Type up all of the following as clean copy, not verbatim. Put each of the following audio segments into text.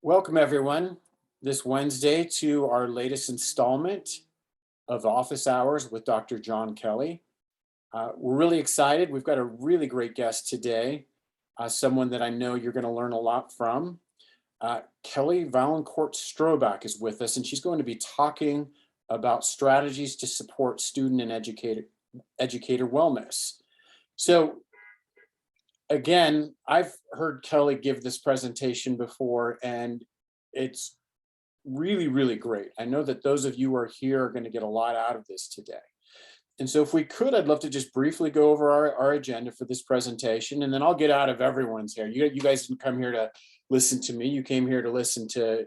Welcome, everyone, this Wednesday to our latest installment of Office Hours with Dr. John Kelly. We're really excited. We've got a really great guest today, someone that I know you're going to learn a lot from. Kelly Valliancourt-Strobach is with us, and she's going to be talking about strategies to support student and educator wellness. So again, I've heard Kelly give this presentation before, and it's really, really great. I know that those of you who are here are going to get a lot out of this today. And so if we could, I'd love to just briefly go over our agenda for this presentation, and then I'll get out of everyone's hair. You guys didn't come here to listen to me. You came here to listen to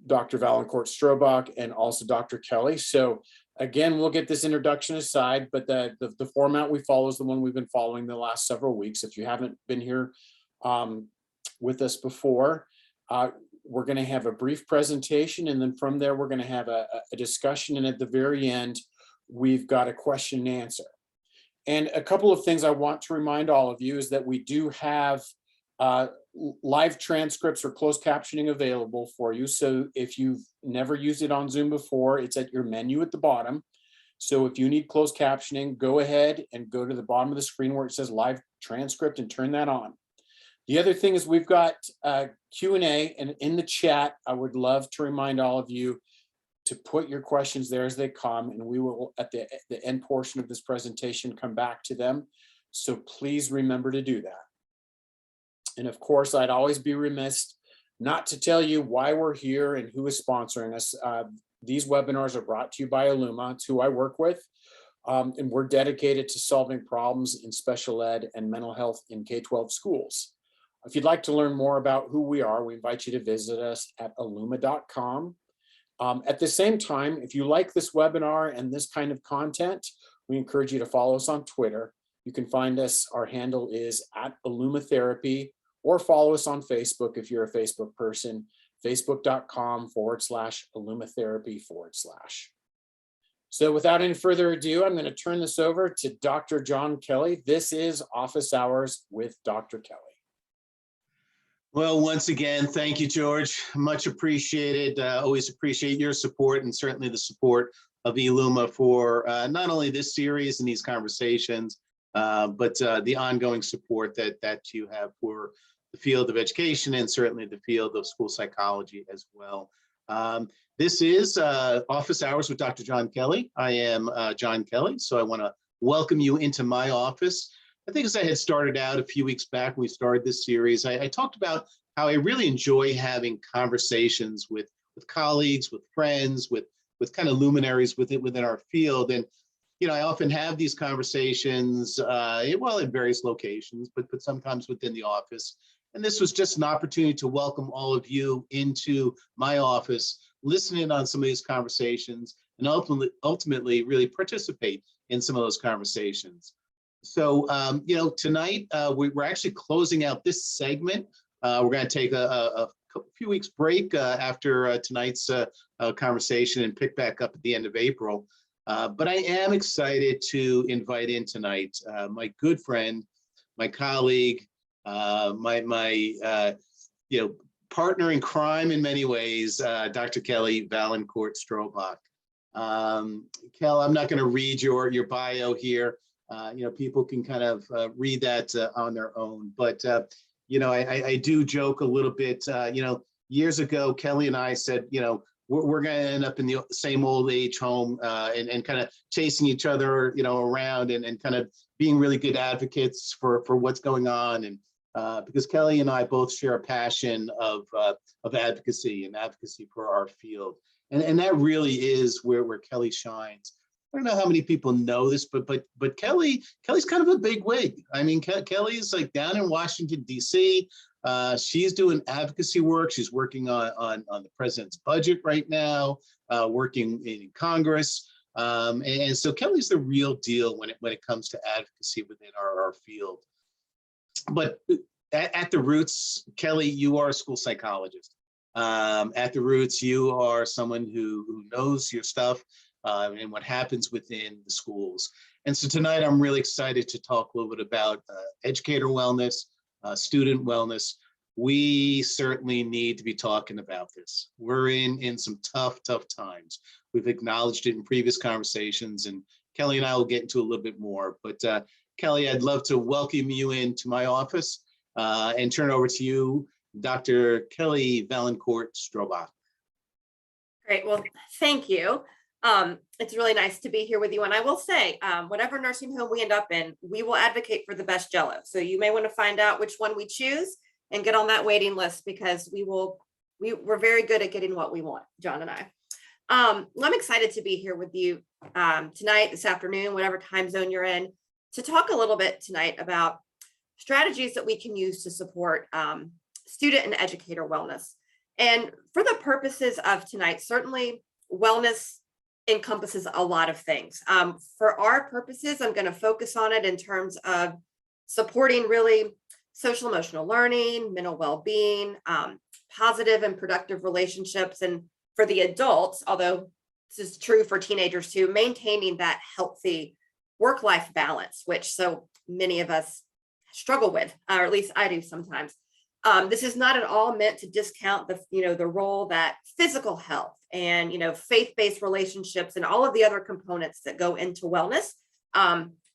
Dr. Valliancourt-Strobach and also Dr. Kelly. So again, we'll get this introduction aside, but the format we follow is the one we've been following the last several weeks. If you haven't been here with us before, we're going to have a brief presentation, and then from there, we're going to have a discussion. And at the very end, we've got a question and answer. And a couple of things I want to remind all of you is that we do have live transcripts or closed captioning available for you. So if you've never used it on Zoom before, it's at your menu at the bottom. So if you need closed captioning, go ahead and go to the bottom of the screen where it says live transcript and turn that on. The other thing is we've got Q&A, and in the chat, I would love to remind all of you to put your questions there as they come, and we will, at the end portion of this presentation, come back to them. So please remember to do that. And of course, I'd always be remiss not to tell you why we're here and who is sponsoring us. These webinars are brought to you by Illuma. It's who I work with, and we're dedicated to solving problems in special ed and mental health in K-12 schools. If you'd like to learn more about who we are, we invite you to visit us at illuma.com. At the same time, if you like this webinar and this kind of content, we encourage you to follow us on Twitter. You can find us, our handle is @IllumaTherapy, or follow us on Facebook if you're a Facebook person, facebook.com/IllumaTherapy/. So without any further ado, I'm going to turn this over to Dr. John Kelly. This is Office Hours with Dr. Kelly. Well, once again, thank you, George. Much appreciated. Always appreciate your support, and certainly the support of Illuma for not only this series and these conversations, but the ongoing support that you have for the field of education and certainly the field of school psychology as well. This is Office Hours with Dr. John Kelly. I am John Kelly, so I want to welcome you into my office. I think as I had started out a few weeks back when we started this series, I talked about how I really enjoy having conversations with colleagues, with friends, with kind of luminaries within our field. And you know, I often have these conversations, well, at various locations, but sometimes within the office. And this was just an opportunity to welcome all of you into my office, listen in on some of these conversations, and ultimately really participate in some of those conversations. So, you know, tonight we're actually closing out this segment. We're going to take a few weeks break after tonight's conversation and pick back up at the end of April. But I am excited to invite in tonight my good friend, my colleague, my you know, partner in crime in many ways, Dr. Kelly Valliancourt-Strobach. Kel, I'm not going to read your bio here. You know, people can kind of read that on their own. But, you know, I do joke a little bit. You know, years ago, Kelly and I said, you know, we're going to end up in the same old age home and kind of chasing each other, you know, around and kind of being really good advocates for what's going on. And because Kelly and I both share a passion of advocacy and advocacy for our field. And that really is where Kelly shines. I don't know how many people know this, but Kelly's kind of a big wig. I mean, Kelly's like down in Washington, D.C. She's doing advocacy work. She's working on the president's budget right now, working in Congress. And so Kelly's the real deal when it comes to advocacy within our field. But at the roots, Kelly, you are a school psychologist. At the roots, you are someone who knows your stuff and what happens within the schools. And so tonight, I'm really excited to talk a little bit about educator wellness, student wellness, we certainly need to be talking about this. We're in some tough times. We've acknowledged it in previous conversations, and Kelly and I will get into a little bit more. But Kelly, I'd love to welcome you into my office and turn it over to you, Dr. Kelly Valliancourt-Strobach. Great. Well, thank you. It's really nice to be here with you. And I will say, whatever nursing home we end up in, we will advocate for the best Jello. So you may want to find out which one we choose and get on that waiting list, because we're very good at getting what we want, John and I. I'm excited to be here with you tonight, this afternoon, whatever time zone you're in, to talk a little bit tonight about strategies that we can use to support student and educator wellness. And for the purposes of tonight, certainly wellness encompasses a lot of things. For our purposes, I'm going to focus on it in terms of supporting really social emotional learning, mental well-being, positive and productive relationships. And for the adults, although this is true for teenagers too, maintaining that healthy work-life balance, which so many of us struggle with, or at least I do sometimes. This is not at all meant to discount the role that physical health and faith-based relationships and all of the other components that go into wellness.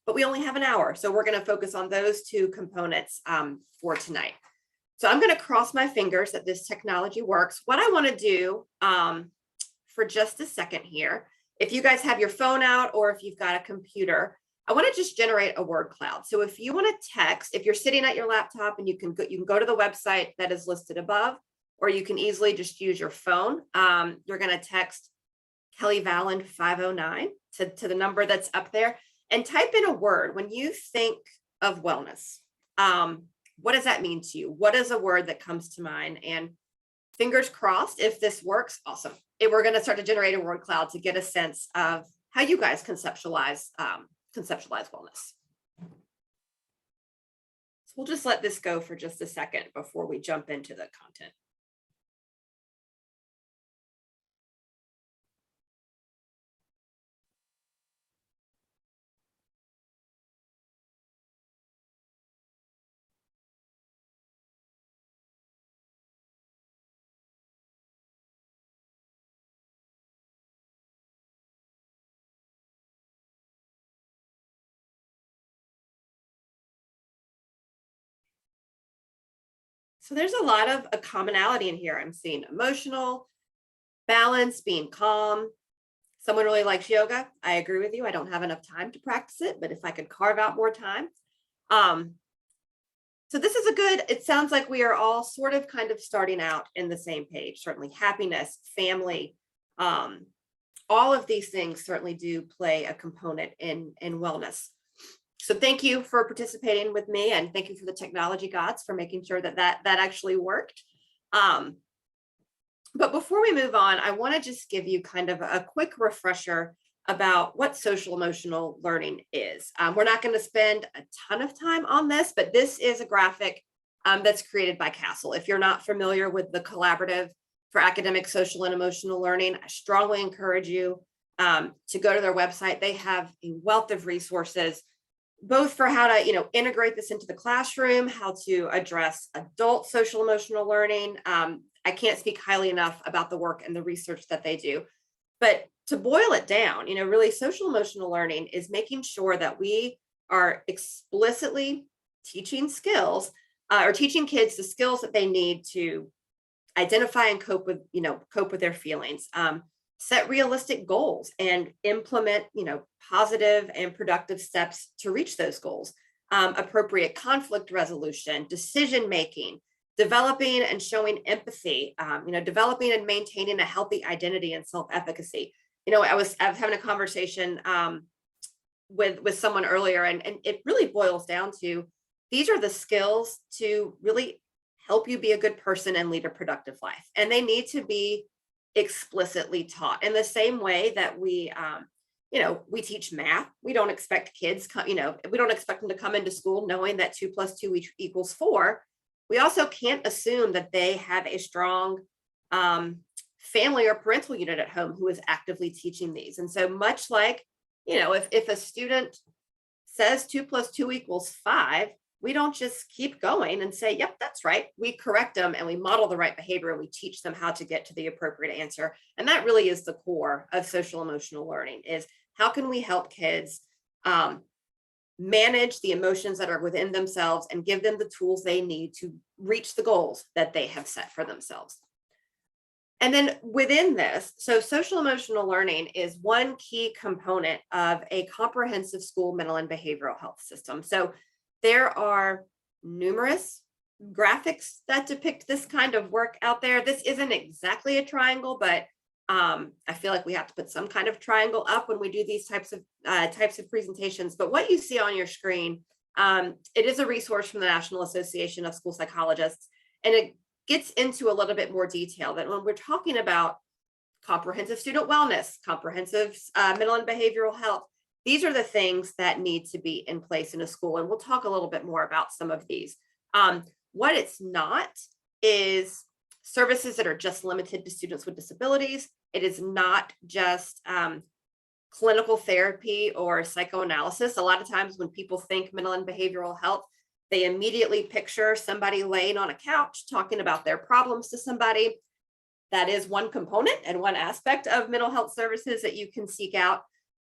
But we only have an hour, so we're going to focus on those two components for tonight. So I'm going to cross my fingers that this technology works. What I want to do for just a second here, if you guys have your phone out or if you've got a computer, I want to just generate a word cloud. So if you want to text, if you're sitting at your laptop, and you can go to the website that is listed above, or you can easily just use your phone. You're going to text Kelly Valliancourt 509 to the number that's up there, and type in a word. When you think of wellness, what does that mean to you? What is a word that comes to mind? And fingers crossed, if this works, awesome. We're going to start to generate a word cloud to get a sense of how you guys conceptualize wellness. So we'll just let this go for just a second before we jump into the content. So there's a lot of a commonality in here. I'm seeing emotional, balance, being calm. Someone really likes yoga. I agree with you. I don't have enough time to practice it, but if I could carve out more time. So this is it sounds like we are all sort of kind of starting out in the same page. Certainly happiness, family, all of these things certainly do play a component in wellness. So thank you for participating with me, and thank you for the technology gods for making sure that actually worked. But before we move on, I want to just give you kind of a quick refresher about what social emotional learning is. We're not going to spend a ton of time on this, but this is a graphic that's created by Castle. If you're not familiar with the Collaborative for Academic, Social, and Emotional Learning, I strongly encourage you to go to their website. They have a wealth of resources, both for how to integrate this into the classroom, how to address adult social emotional learning. I can't speak highly enough about the work and the research that they do. But to boil it down, really social emotional learning is making sure that we are explicitly teaching skills or teaching kids the skills that they need to identify and cope with their feelings, set realistic goals, and implement, positive and productive steps to reach those goals, appropriate conflict resolution, decision making, developing and showing empathy, developing and maintaining a healthy identity and self-efficacy. I was having a conversation with someone earlier, and it really boils down to these are the skills to really help you be a good person and lead a productive life. And they need to be explicitly taught in the same way that we teach math. We don't expect kids, we don't expect them to come into school knowing that 2 + 2 equals 4. We also can't assume that they have a strong family or parental unit at home who is actively teaching these. And so much like, if a student says 2 + 2 = 5, we don't just keep going and say, yep, that's right. We correct them and we model the right behavior and we teach them how to get to the appropriate answer. And that really is the core of social emotional learning, is how can we help kids manage the emotions that are within themselves and give them the tools they need to reach the goals that they have set for themselves. And then within this, so social emotional learning is one key component of a comprehensive school mental and behavioral health system. So there are numerous graphics that depict this kind of work out there. This isn't exactly a triangle, but I feel like we have to put some kind of triangle up when we do these types of presentations. But what you see on your screen, it is a resource from the National Association of School Psychologists, and it gets into a little bit more detail that when we're talking about comprehensive student wellness, comprehensive mental and behavioral health, these are the things that need to be in place in a school. And we'll talk a little bit more about some of these. What it's not is services that are just limited to students with disabilities. It is not just clinical therapy or psychoanalysis. A lot of times when people think mental and behavioral health, they immediately picture somebody laying on a couch talking about their problems to somebody. That is one component and one aspect of mental health services that you can seek out.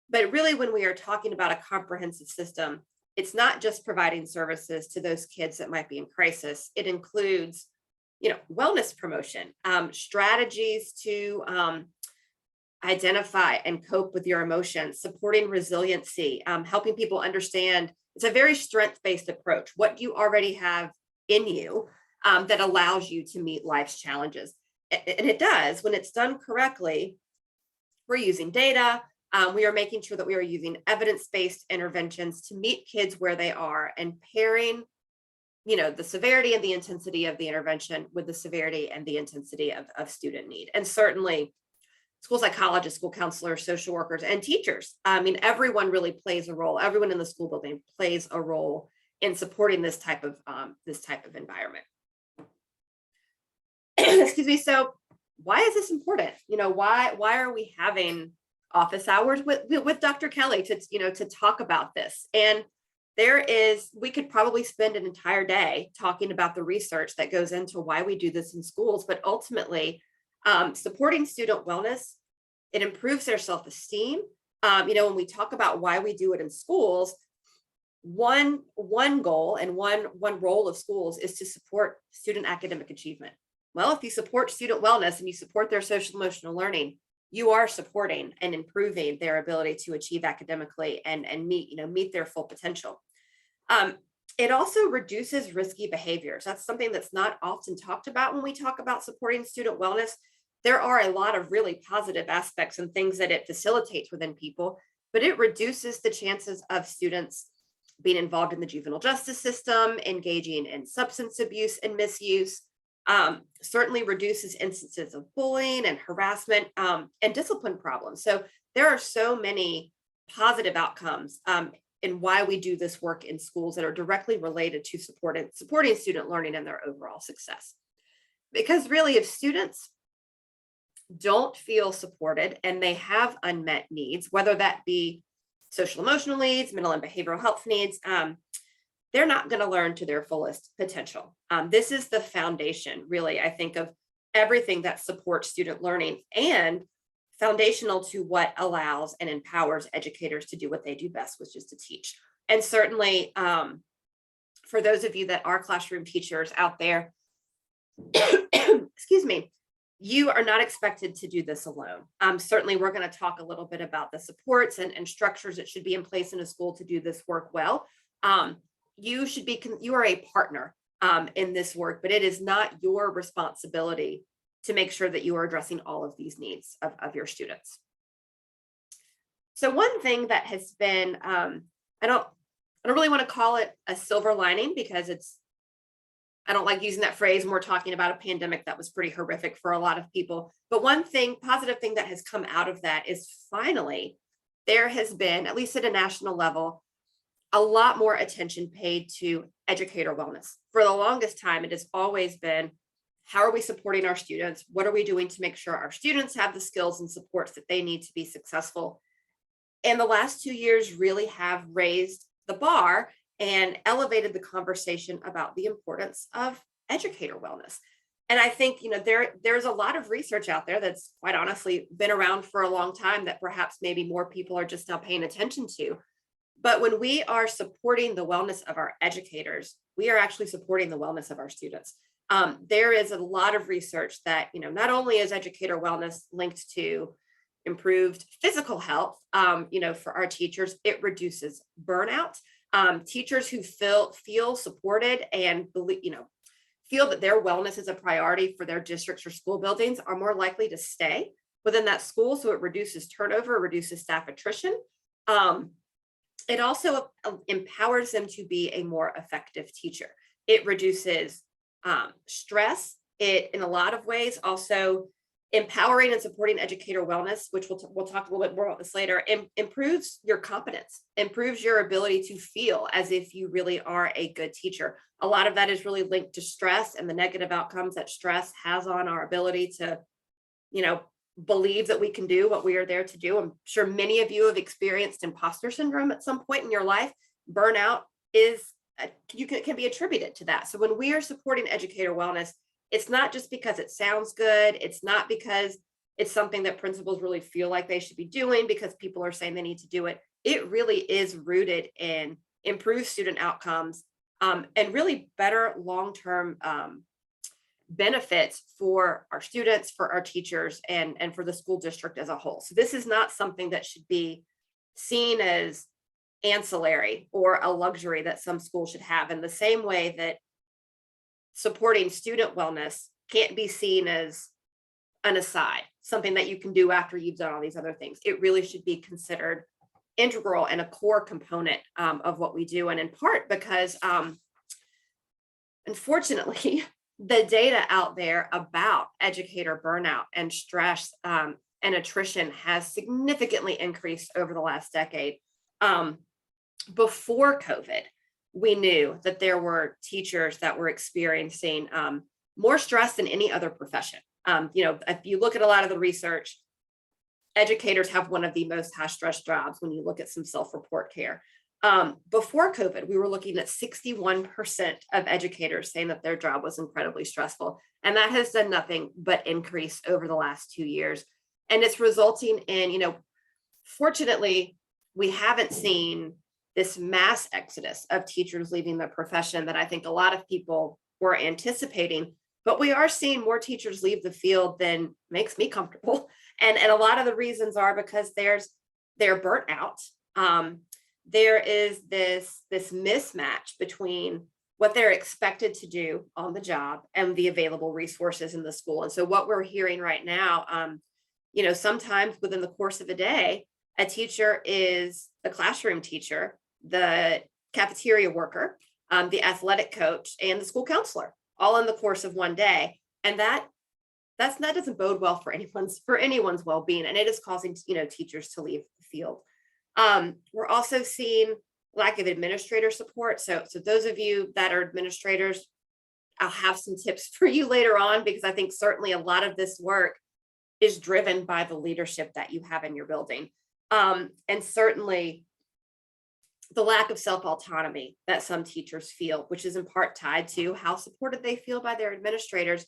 But really, when we are talking about a comprehensive system, it's not just providing services to those kids that might be in crisis. It includes, wellness promotion, strategies to identify and cope with your emotions, supporting resiliency, helping people understand. It's a very strength-based approach. What you already have in you that allows you to meet life's challenges. And it does, when it's done correctly. We're using data. We are making sure that we are using evidence-based interventions to meet kids where they are and pairing, the severity and the intensity of the intervention with the severity and the intensity of student need. And certainly school psychologists, school counselors, social workers, and teachers. Everyone really plays a role. Everyone in the school building plays a role in supporting this type of environment. Excuse me. So why is this important? Why are we having office hours with Dr. Kelly to talk about this? And we could probably spend an entire day talking about the research that goes into why we do this in schools, but ultimately, supporting student wellness, it improves their self-esteem. When we talk about why we do it in schools, one goal and one role of schools is to support student academic achievement. Well, if you support student wellness and you support their social emotional learning, you are supporting and improving their ability to achieve academically and meet their full potential. It also reduces risky behaviors. That's something that's not often talked about when we talk about supporting student wellness. There are a lot of really positive aspects and things that it facilitates within people, but it reduces the chances of students being involved in the juvenile justice system, engaging in substance abuse and misuse, certainly reduces instances of bullying and harassment and discipline problems. So there are so many positive outcomes in why we do this work in schools that are directly related to supporting student learning and their overall success. Because really, if students don't feel supported and they have unmet needs, whether that be social emotional needs, mental and behavioral health needs, they're not going to learn to their fullest potential. This is the foundation, really, I think, of everything that supports student learning and foundational to what allows and empowers educators to do what they do best, which is to teach. And certainly, for those of you that are classroom teachers out there, excuse me, you are not expected to do this alone. Certainly, we're going to talk a little bit about the supports and structures that should be in place in a school to do this work well. You are a partner in this work, but it is not your responsibility to make sure that you are addressing all of these needs of your students. So one thing that has been, I don't really want to call it a silver lining because I don't like using that phrase when we're talking about a pandemic that was pretty horrific for a lot of people. But one positive thing that has come out of that is finally there has been, at least at a national level, a lot more attention paid to educator wellness. For the longest time, it has always been, how are we supporting our students? What are we doing to make sure our students have the skills and supports that they need to be successful? And the last 2 years really have raised the bar and elevated the conversation about the importance of educator wellness. And I think, there's a lot of research out there that's quite honestly been around for a long time that perhaps maybe more people are just now paying attention to. But when we are supporting the wellness of our educators, we are actually supporting the wellness of our students. There is a lot of research that, not only is educator wellness linked to improved physical health, for our teachers, it reduces burnout. Teachers who feel supported and believe, feel that their wellness is a priority for their districts or school buildings are more likely to stay within that school. So it reduces turnover, reduces staff attrition. It also empowers them to be a more effective teacher. It reduces stress. It, in a lot of ways, also empowering and supporting educator wellness, which we'll talk a little bit more about this later, improves your competence, improves your ability to feel as if you really are a good teacher. A lot of that is really linked to stress and the negative outcomes that stress has on our ability to, believe that we can do what we are there to do. I'm sure many of you have experienced imposter syndrome at some point in your life. Burnout can be attributed to that. So when we are supporting educator wellness, it's not just because it sounds good. It's not because it's something that principals really feel like they should be doing because people are saying they need to do it. It really is rooted in improved student outcomes and really better long-term benefits for our students, for our teachers, and for the school district as a whole. So this is not something that should be seen as ancillary or a luxury that some schools should have, in the same way that supporting student wellness can't be seen as an aside, something that you can do after you've done all these other things. It really should be considered integral and a core component of what we do. And in part because, unfortunately, the data out there about educator burnout and stress and attrition has significantly increased over the last decade. Before COVID, we knew that there were teachers that were experiencing more stress than any other profession. If you look at a lot of the research, educators have one of the most high stress jobs when you look at some self-report care. Before COVID, we were looking at 61% of educators saying that their job was incredibly stressful. And that has done nothing but increase over the last 2 years. And it's resulting in, fortunately, we haven't seen this mass exodus of teachers leaving the profession that I think a lot of people were anticipating. But we are seeing more teachers leave the field than makes me comfortable. And a lot of the reasons are because they're burnt out. There is this mismatch between what they're expected to do on the job and the available resources in the school. And so what we're hearing right now, sometimes within the course of a day, a teacher is the classroom teacher, the cafeteria worker, the athletic coach, and the school counselor, all in the course of one day. And that doesn't bode well for anyone's well-being. And it is causing, teachers to leave the field. We're also seeing lack of administrator support. So those of you that are administrators, I'll have some tips for you later on, because I think certainly a lot of this work is driven by the leadership that you have in your building. And certainly the lack of self-autonomy that some teachers feel, which is in part tied to how supported they feel by their administrators,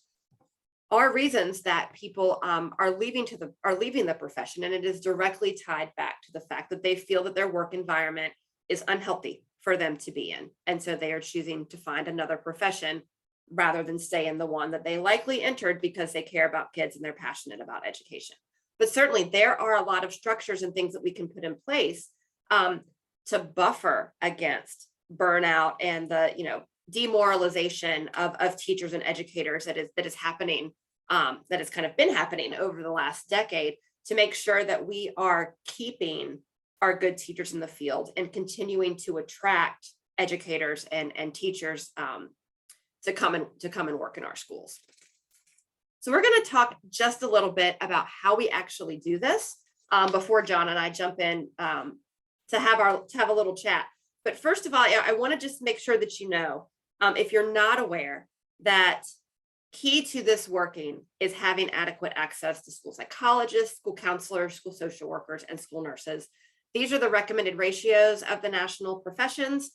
are reasons that people are leaving the profession. And it is directly tied back to the fact that they feel that their work environment is unhealthy for them to be in. And so they are choosing to find another profession rather than stay in the one that they likely entered because they care about kids and they're passionate about education. But certainly there are a lot of structures and things that we can put in place to buffer against burnout and the, demoralization of teachers and educators that is happening, that has kind of been happening over the last decade, to make sure that we are keeping our good teachers in the field and continuing to attract educators and teachers to come and work in our schools. So we're going to talk just a little bit about how we actually do this before John and I jump in to have a little chat. But first of all, I want to just make sure that if you're not aware, that key to this working is having adequate access to school psychologists, school counselors, school social workers, and school nurses. These are the recommended ratios of the national professions.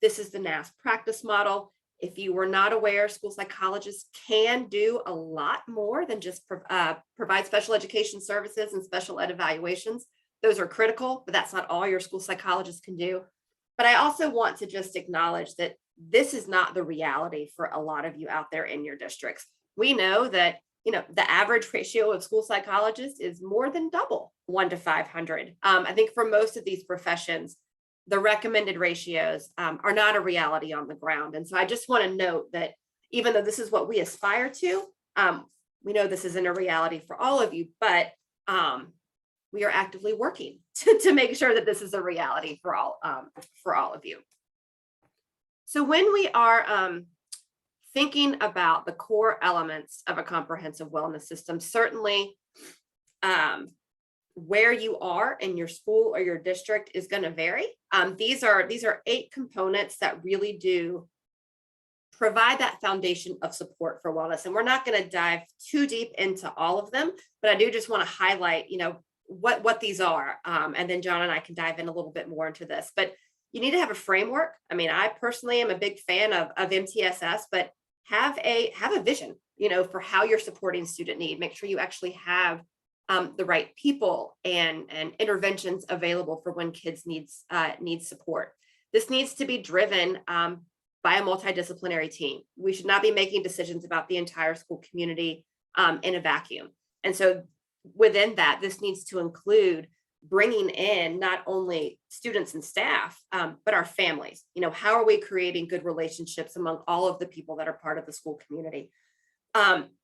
This is the NAS practice model. If you were not aware, school psychologists can do a lot more than just provide special education services and special ed evaluations. Those are critical, but that's not all your school psychologist can do. But I also want to just acknowledge that this is not the reality for a lot of you out there in your districts. We know that, the average ratio of school psychologists is more than double 1 to 500. I think for most of these professions, the recommended ratios are not a reality on the ground. And so I just want to note that even though this is what we aspire to, we know this isn't a reality for all of you, but we are actively working to make sure that this is a reality for all of you. So when we are thinking about the core elements of a comprehensive wellness system, certainly where you are in your school or your district is going to vary. These are 8 components that really do provide that foundation of support for wellness. And we're not going to dive too deep into all of them, but I do just want to highlight, what these are. And then John and I can dive in a little bit more into this, but you need to have a framework. I mean, I personally am a big fan of MTSS, but have a vision, for how you're supporting student need. Make sure you actually have the right people and interventions available for when kids need support. This needs to be driven by a multidisciplinary team. We should not be making decisions about the entire school community in a vacuum. And so within that, this needs to include bringing in not only students and staff, but our families. How are we creating good relationships among all of the people that are part of the school community?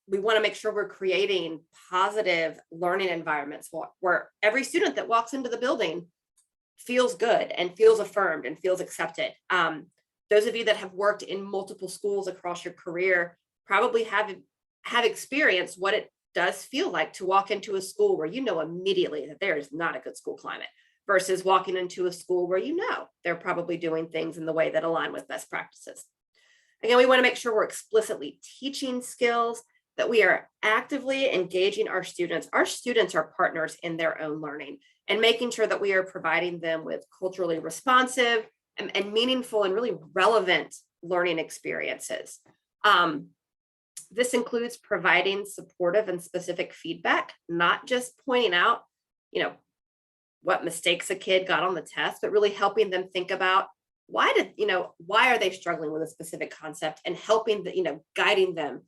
We want to make sure we're creating positive learning environments where every student that walks into the building feels good and feels affirmed and feels accepted. Those of you that have worked in multiple schools across your career probably have experienced what it does feel like to walk into a school where immediately that there is not a good school climate versus walking into a school where they're probably doing things in the way that align with best practices. Again, we want to make sure we're explicitly teaching skills, that we are actively engaging our students. Our students are partners in their own learning, and making sure that we are providing them with culturally responsive and meaningful and really relevant learning experiences. This includes providing supportive and specific feedback, not just pointing out, what mistakes a kid got on the test, but really helping them think about why are they struggling with a specific concept, and helping guiding them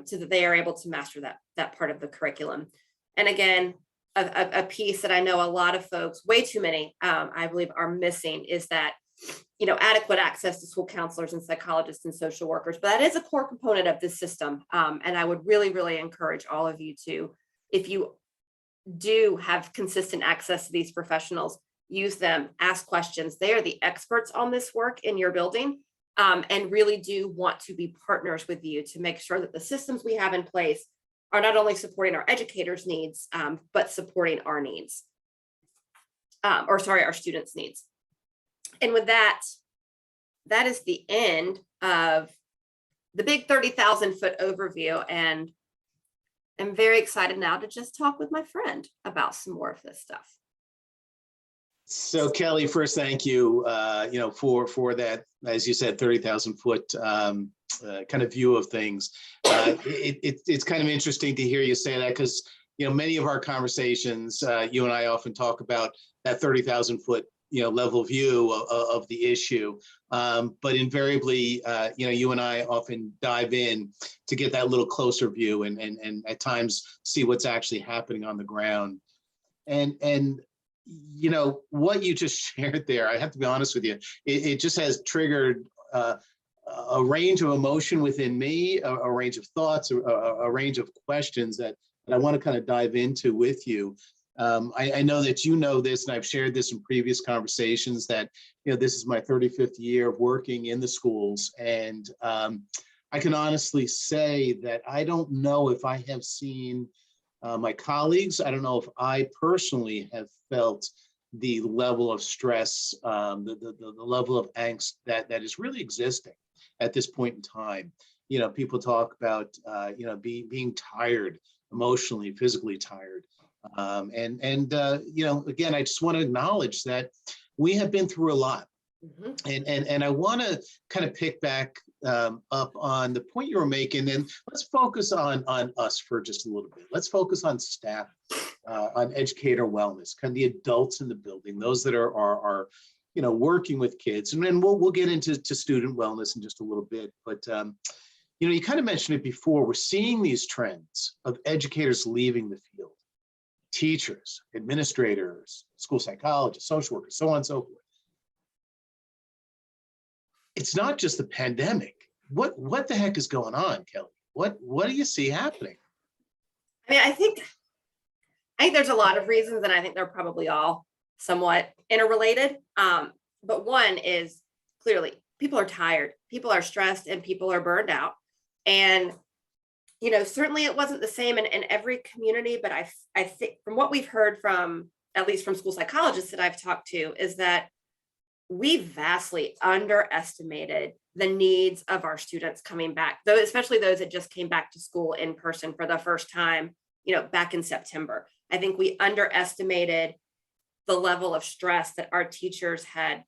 so that they are able to master that part of the curriculum. And again, a piece that I know a lot of folks, way too many, I believe, are missing is that adequate access to school counselors and psychologists and social workers. But that is a core component of this system. And I would really, really encourage all of you to, if you do have consistent access to these professionals, use them, ask questions. They are the experts on this work in your building, and really do want to be partners with you to make sure that the systems we have in place are not only supporting our educators' needs, but supporting our needs, our students' needs. And with that is the end of the big 30,000-foot overview. And I'm very excited now to just talk with my friend about some more of this stuff. So Kelly, first, thank you, for that, as you said, 30,000-foot kind of view of things. It's kind of interesting to hear you say that, because, many of our conversations, you and I often talk about that 30,000-foot level view of the issue. But invariably, you and I often dive in to get that little closer view and at times see what's actually happening on the ground. And what you just shared there, I have to be honest with you, it just has triggered a range of emotion within me, a range of thoughts, a range of questions that I want to kind of dive into with you. I know that you know this, and I've shared this in previous conversations, that this is my 35th year of working in the schools, and I can honestly say that I don't know if I have seen my colleagues, I don't know if I personally have felt the level of stress, the level of angst that is really existing at this point in time. People talk about being tired, emotionally, physically tired. Again, I just want to acknowledge that we have been through a lot. Mhm. And I want to kind of pick back up on the point you were making, and let's focus on us for just a little bit. Let's focus on staff, on educator wellness, kind of the adults in the building, those that are working with kids, and then we'll get into student wellness in just a little bit. But you kind of mentioned it before. We're seeing these trends of educators leaving the field, teachers, administrators, school psychologists, social workers, so on and so forth. It's not just the pandemic. What the heck is going on, Kelly? What do you see happening? I mean, I think there's a lot of reasons, and I think they're probably all somewhat interrelated. But one is clearly people are tired, people are stressed, and people are burned out. And certainly it wasn't the same in every community, but I think from what we've heard from, at least from school psychologists that I've talked to, is that we vastly underestimated the needs of our students coming back, though, especially those that just came back to school in person for the first time, back in September. I think we underestimated the level of stress that our teachers had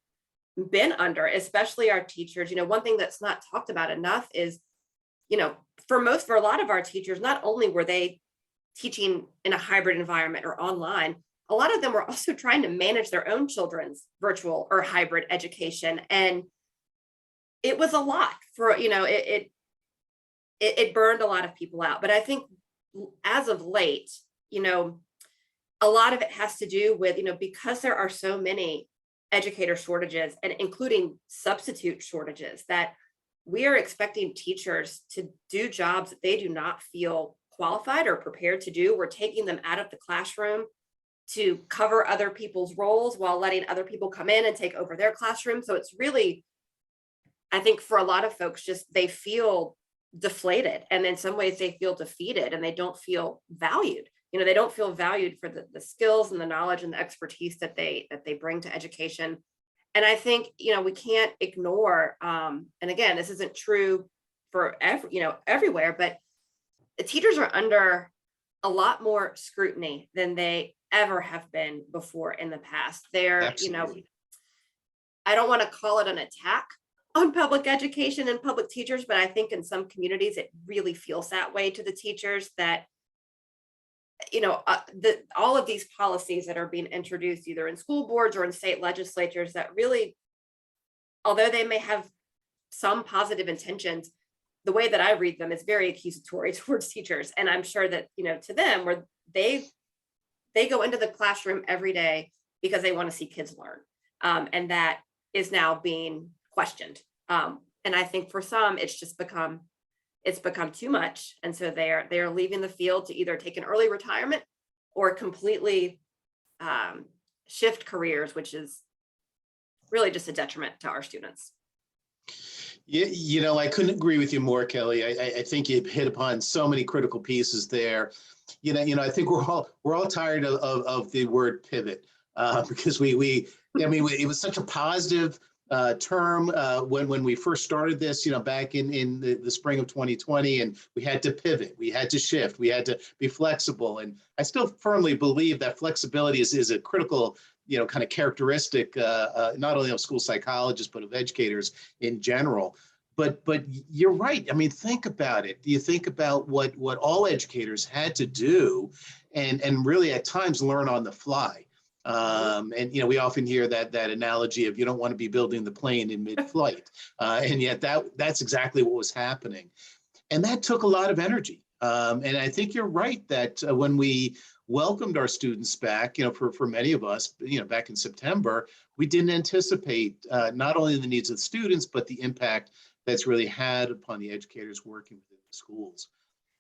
been under, especially our teachers. One thing that's not talked about enough is, for a lot of our teachers, not only were they teaching in a hybrid environment or online, a lot of them were also trying to manage their own children's virtual or hybrid education. And it was a lot for, it burned a lot of people out. But I think as of late, a lot of it has to do with, because there are so many educator shortages, and including substitute shortages, that we are expecting teachers to do jobs that they do not feel qualified or prepared to do. We're taking them out of the classroom to cover other people's roles while letting other people come in and take over their classroom. So it's really, I think for a lot of folks, just they feel deflated, and in some ways they feel defeated, and they don't feel valued. They don't feel valued for the skills and the knowledge and the expertise that they bring to education. And I think, we can't ignore, and again, this isn't true for everywhere, but the teachers are under a lot more scrutiny than they ever have been before in the past. Absolutely. I don't want to call it an attack on public education and public teachers, but I think in some communities it really feels that way to the teachers, that all of these policies that are being introduced either in school boards or in state legislatures, that really, although they may have some positive intentions, the way that I read them is very accusatory towards teachers. And I'm sure that, to them, where they go into the classroom every day because they want to see kids learn. And that is now being questioned. And I think for some, it's become too much. And so they're leaving the field to either take an early retirement or completely shift careers, which is really just a detriment to our students. Yeah, I couldn't agree with you more, Kelly. I think you hit upon so many critical pieces there. I think we're all tired of the word pivot because it was such a positive term when we first started this, back in the spring of 2020, and we had to pivot, we had to shift, we had to be flexible. And I still firmly believe that flexibility is a critical, kind of characteristic, not only of school psychologists, but of educators in general. But you're right. I mean, think about it. You think about what all educators had to do and really at times learn on the fly. And we often hear that analogy of you don't want to be building the plane in mid-flight, and yet that's exactly what was happening, and that took a lot of energy. And I think you're right that when we welcomed our students back, for many of us, back in September, we didn't anticipate not only the needs of the students but the impact that's really had upon the educators working within the schools.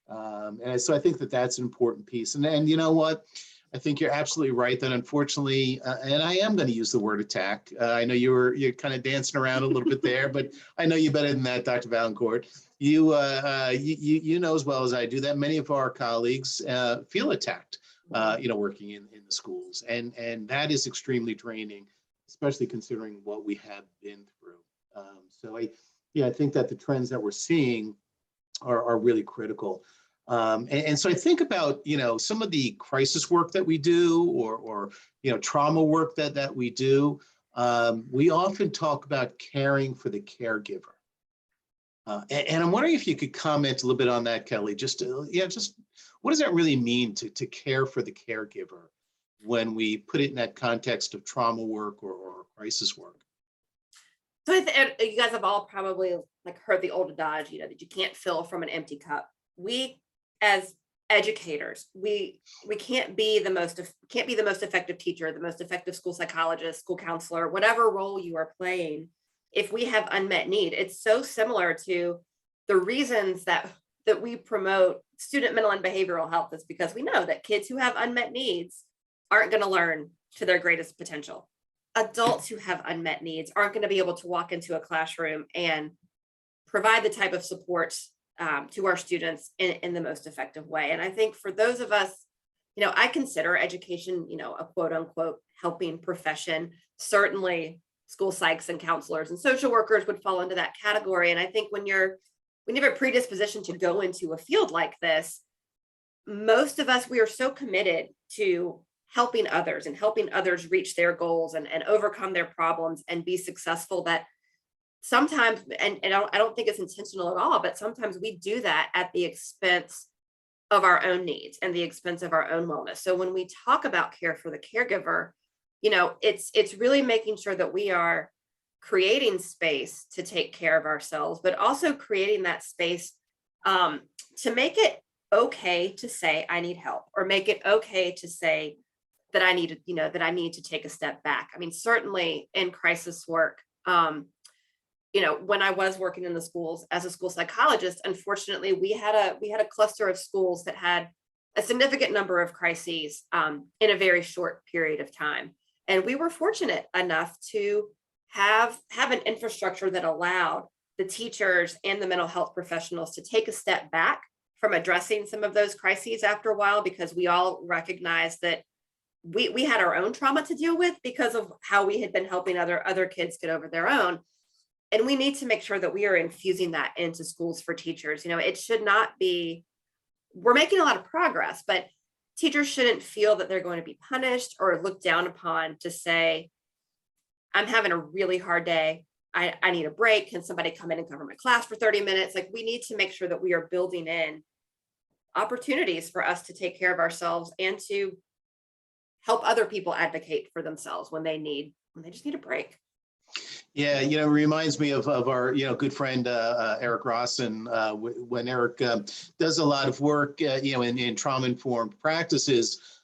And so I think that's an important piece. And you know what? I think you're absolutely right that unfortunately, and I am going to use the word attack. I know you're kind of dancing around a little bit there, but I know you better than that, Dr. Valliancourt. You know as well as I do that many of our colleagues feel attacked, working in the schools, and that is extremely draining, especially considering what we have been through. So I think that the trends that we're seeing are really critical. And so I think about, some of the crisis work that we do or trauma work that we do. we often talk about caring for the caregiver. And I'm wondering if you could comment a little bit on that, Kelly. Just what does that really mean to care for the caregiver when we put it in that context of trauma work or crisis work? So you guys have all probably like heard the old adage, that you can't fill from an empty cup. We, as educators, we can't be the most effective teacher, the most effective school psychologist, school counselor, whatever role you are playing, if we have unmet need. It's so similar to the reasons that we promote student mental and behavioral health, is because we know that kids who have unmet needs aren't going to learn to their greatest potential. Adults who have unmet needs aren't going to be able to walk into a classroom and provide the type of support to our students in the most effective way. And I think for those of us, I consider education, a quote unquote helping profession. Certainly school psychs and counselors and social workers would fall into that category. And I think when you have a predisposition to go into a field like this, most of us, we are so committed to helping others and helping others reach their goals and overcome their problems and be successful, that sometimes, and I don't think it's intentional at all, but sometimes we do that at the expense of our own needs and the expense of our own wellness. So when we talk about care for the caregiver, it's really making sure that we are creating space to take care of ourselves, but also creating that space to make it okay to say I need help, or make it okay to say that I need to take a step back. I mean, certainly in crisis work, when I was working in the schools as a school psychologist, unfortunately, we had a cluster of schools that had a significant number of crises in a very short period of time. And we were fortunate enough to have an infrastructure that allowed the teachers and the mental health professionals to take a step back from addressing some of those crises after a while, because we all recognized that we had our own trauma to deal with because of how we had been helping other kids get over their own. And we need to make sure that we are infusing that into schools for teachers. It should not be, we're making a lot of progress, but teachers shouldn't feel that they're going to be punished or looked down upon to say, I'm having a really hard day. I need a break. Can somebody come in and cover my class for 30 minutes? Like, we need to make sure that we are building in opportunities for us to take care of ourselves and to help other people advocate for themselves when they just need a break. Yeah, it reminds me of our, good friend, Eric Rawson, when Eric does a lot of work, in trauma-informed practices.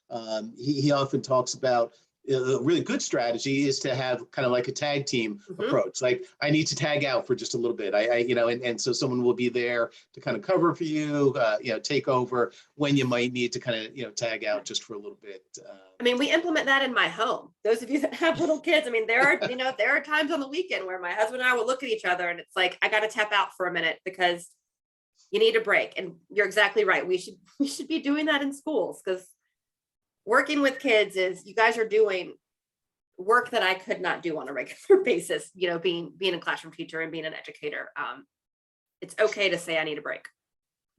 He often talks about a really good strategy is to have kind of like a tag team approach. Like, I need to tag out for just a little bit. And so someone will be there to kind of cover for you, take over when you might need to kind of, tag out just for a little bit. I mean, we implement that in my home. Those of you that have little kids, I mean, there are times on the weekend where my husband and I will look at each other and it's like, I got to tap out for a minute because you need a break. And you're exactly right. We should be doing that in schools, because working with kids is, you guys are doing work that I could not do on a regular basis, being a classroom teacher and being an educator. It's okay to say I need a break.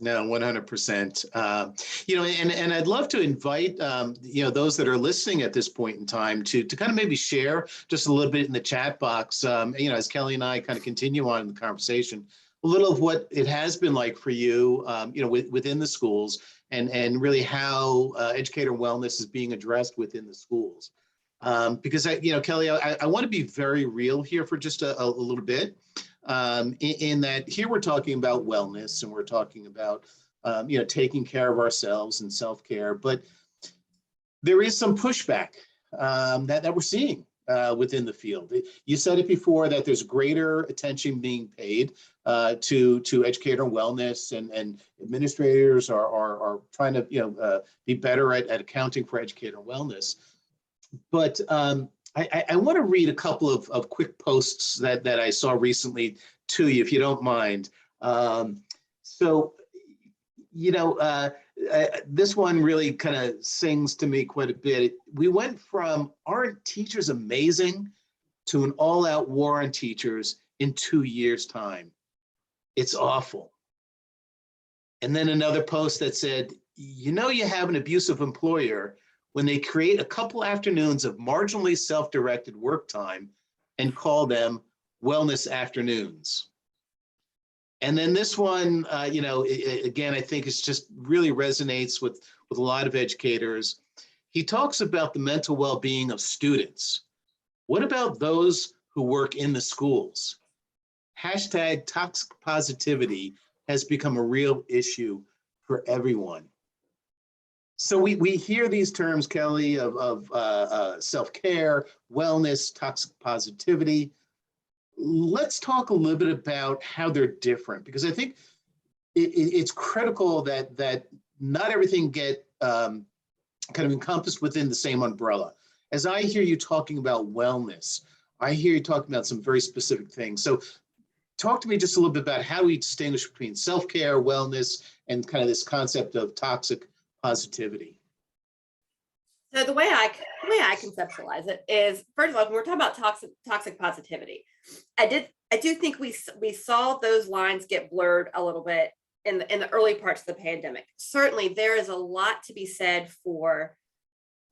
No, 100%. And I'd love to invite, those that are listening at this point in time to kind of maybe share just a little bit in the chat box, as Kelly and I kind of continue on in the conversation, a little of what it has been like for you, within the schools, and really how educator wellness is being addressed within the schools. Because Kelly, I want to be very real here for just a little bit. In that here we're talking about wellness, and we're talking about taking care of ourselves and self-care, but there is some pushback that we're seeing within the field. You said it before, that there's greater attention being paid to educator wellness, and administrators are trying to be better at accounting for educator wellness. But I want to read a couple of quick posts that I saw recently to you, if you don't mind. This one really kind of sings to me quite a bit. We went from, aren't teachers amazing, to an all-out war on teachers in 2 years' time. It's awful. And then another post that said, you have an abusive employer when they create a couple afternoons of marginally self-directed work time and call them wellness afternoons. And then this one, again, I think it's just really resonates with a lot of educators. He talks about the mental well-being of students. What about those who work in the schools? Hashtag toxic positivity has become a real issue for everyone. So we hear these terms, Kelly, of self-care, wellness, toxic positivity. Let's talk a little bit about how they're different, because I think it's critical that not everything get kind of encompassed within the same umbrella. As I hear you talking about wellness, I hear you talking about some very specific things. So talk to me just a little bit about how we distinguish between self-care, wellness, and kind of this concept of toxic positivity. So the way I conceptualize it is, first of all, when we're talking about toxic positivity, I do think we saw those lines get blurred a little bit in the early parts of the pandemic. Certainly, there is a lot to be said for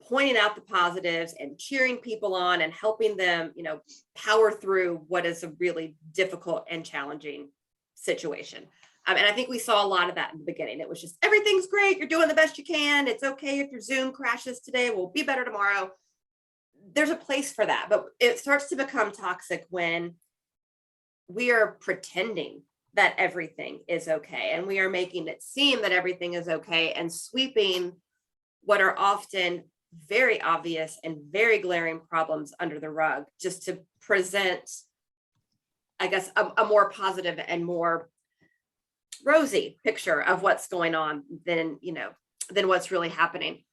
pointing out the positives and cheering people on and helping them, power through what is a really difficult and challenging situation. And I think we saw a lot of that in the beginning. It was just, everything's great. You're doing the best you can. It's okay if your Zoom crashes today. We'll be better tomorrow. There's a place for that, but it starts to become toxic when we are pretending that everything is okay. And we are making it seem that everything is okay and sweeping what are often very obvious and very glaring problems under the rug, just to present, I guess, a more positive and more rosy picture of what's going on than what's really happening.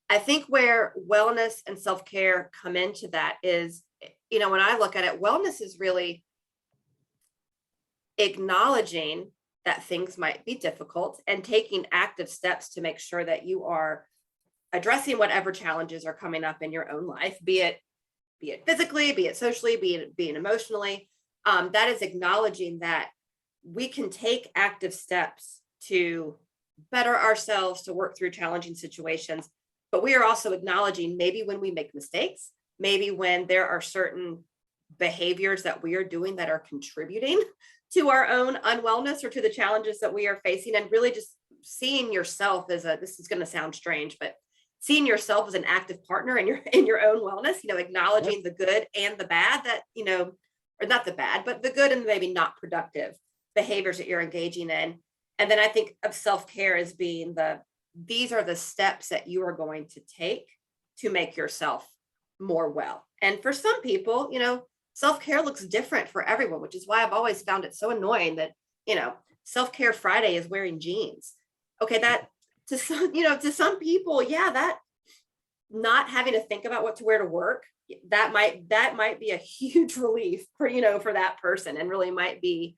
I think where wellness and self-care come into that is, when I look at it, wellness is really acknowledging that things might be difficult and taking active steps to make sure that you are addressing whatever challenges are coming up in your own life, be it physically, be it socially, be it emotionally. That is acknowledging that we can take active steps to better ourselves, to work through challenging situations. But we are also acknowledging maybe when we make mistakes, maybe when there are certain behaviors that we are doing that are contributing to our own unwellness or to the challenges that we are facing, and really just seeing yourself as this is going to sound strange, but seeing yourself as an active partner in your own wellness, acknowledging the good and the bad that, or not the bad, but the good and maybe not productive behaviors that you're engaging in. And then I think of self-care as being these are the steps that you are going to take to make yourself more well. And for some people, self-care looks different for everyone, which is why I've always found it so annoying that, self-care Friday is wearing jeans. Okay, that to some people, yeah, that not having to think about what to wear to work, that might be a huge relief for that person, and really might be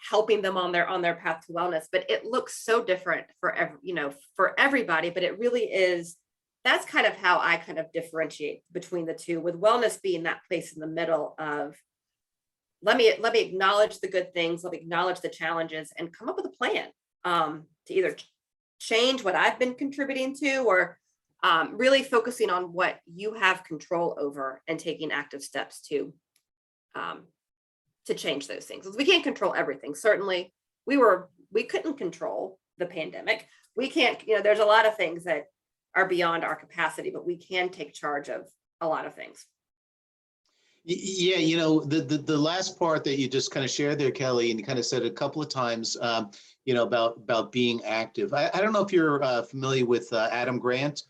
helping them on their path to wellness. But it looks so different for everybody. But it really is. That's kind of how I kind of differentiate between the two, with wellness being that place in the middle of let me acknowledge the good things, let me acknowledge the challenges, and come up with a plan to either change what I've been contributing to, or really focusing on what you have control over and taking active steps to change those things. We can't control everything. Certainly, we couldn't control the pandemic. We can't, there's a lot of things that are beyond our capacity, but we can take charge of a lot of things. Yeah, the last part that you just kind of shared there, Kelly, and you kind of said a couple of times, about being active. I don't know if you're familiar with Adam Grant.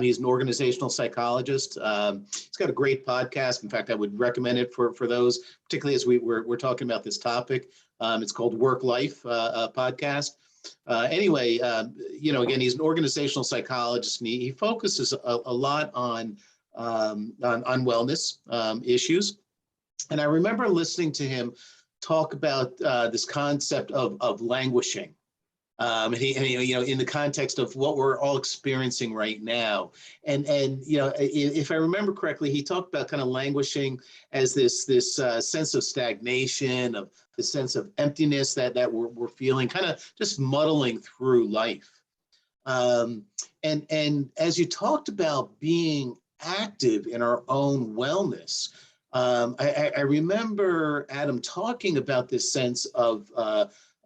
He's an organizational psychologist. He's got a great podcast. In fact, I would recommend it for those, particularly as we're talking about this topic. It's called Work Life Podcast. Anyway, again, he's an organizational psychologist, and he focuses a lot on wellness issues. And I remember listening to him talk about this concept of languishing. In the context of what we're all experiencing right now. And if I remember correctly, he talked about kind of languishing as this sense of stagnation, of the sense of emptiness that we're feeling, kind of just muddling through life. And as you talked about being active in our own wellness. I remember Adam talking about this sense of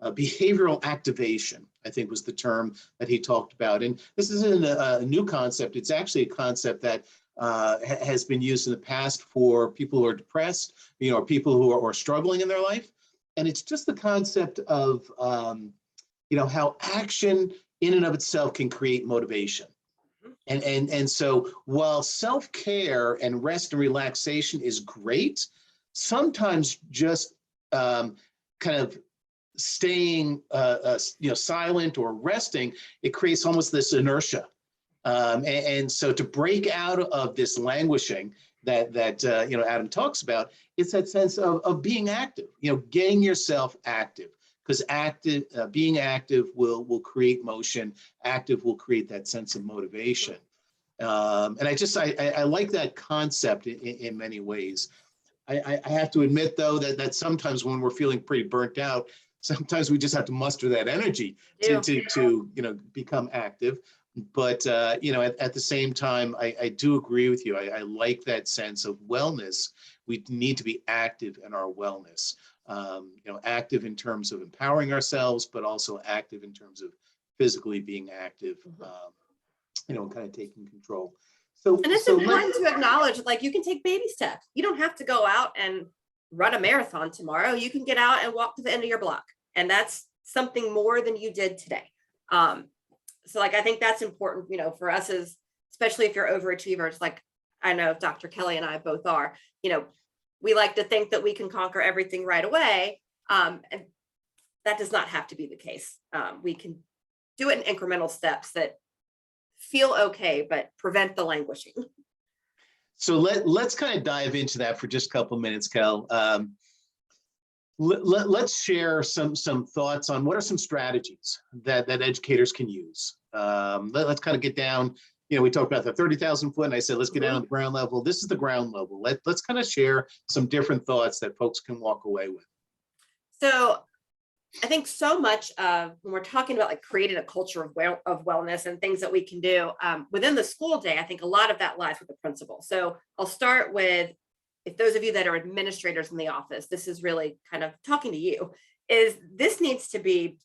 behavioral activation, I think was the term that he talked about. And this isn't a new concept. It's actually a concept that has been used in the past for people who are depressed, or people who are struggling in their life. And it's just the concept of, how action in and of itself can create motivation. And so while self-care and rest and relaxation is great, sometimes just kind of staying silent or resting, it creates almost this inertia. And so to break out of this languishing that Adam talks about, it's that sense of being active, getting yourself active, because being active will create motion. Active will create that sense of motivation. And I like that concept in many ways. I have to admit, though, that sometimes when we're feeling pretty burnt out, sometimes we just have to muster that energy to become active. But at the same time, I do agree with you. I like that sense of wellness. We need to be active in our wellness. Active in terms of empowering ourselves, but also active in terms of physically being active. Kind of taking control. And it's important to acknowledge, like, you can take baby steps. You don't have to go out and run a marathon tomorrow. You can get out and walk to the end of your block. And that's something more than you did today. So like, I think that's important, for us, as especially if you're overachievers, like I know Dr. Kelly and I both are, we like to think that we can conquer everything right away. And that does not have to be the case. We can do it in incremental steps that feel okay, but prevent the languishing. So let's kind of dive into that for just a couple of minutes, Kel. Let's share some thoughts on what are some strategies that educators can use. Let's kind of get down. We talked about the 30,000 foot, and I said, let's get down to the ground level. This is the ground level. Let's kind of share some different thoughts that folks can walk away with. So I think so much of when we're talking about like creating a culture of wellness and things that we can do within the school day, I think a lot of that lies with the principal. So I'll start with, if those of you that are administrators in the office, this is really kind of talking to you, is this needs to be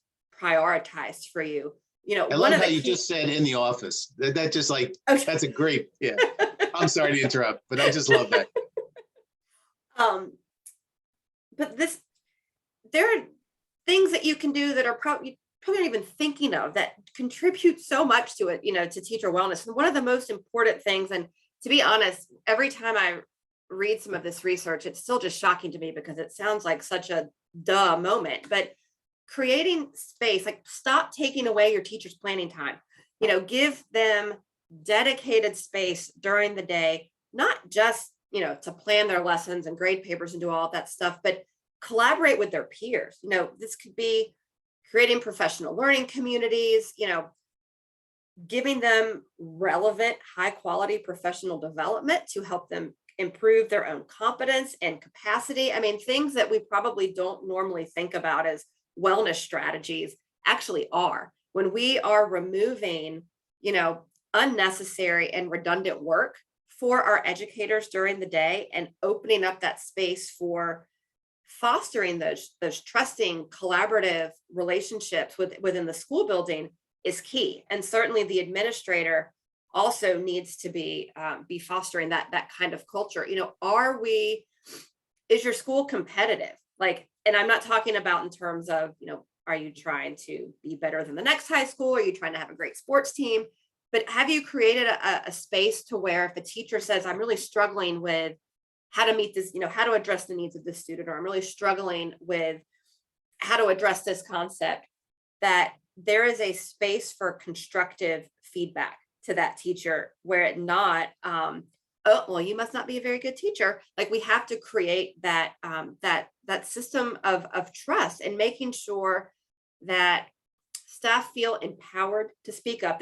prioritized for you. I love how you just said in the office. That just like, okay. That's a great, yeah. I'm sorry to interrupt, but I just love that. But there are things that you can do that are probably not even thinking of that contribute so much to it, to teacher wellness. And one of the most important things, and to be honest, every time I read some of this research, it's still just shocking to me because it sounds like such a duh moment, but creating space, like stop taking away your teacher's planning time, give them dedicated space during the day, not just, to plan their lessons and grade papers and do all of that stuff, but collaborate with their peers. This could be creating professional learning communities, giving them relevant, high quality professional development to help them improve their own competence and capacity. I mean, things that we probably don't normally think about as wellness strategies actually are. When we are removing, unnecessary and redundant work for our educators during the day and opening up that space for fostering those trusting, collaborative relationships within the school building is key. And certainly the administrator also needs to be fostering that kind of culture. Is your school competitive? And I'm not talking about in terms of, are you trying to be better than the next high school? Are you trying to have a great sports team? But have you created a space to where if a teacher says, I'm really struggling with how to meet this, how to address the needs of this student, or I'm really struggling with how to address this concept, that there is a space for constructive feedback to that teacher, where it not, oh, well, you must not be a very good teacher. Like, we have to create that system of trust and making sure that staff feel empowered to speak up.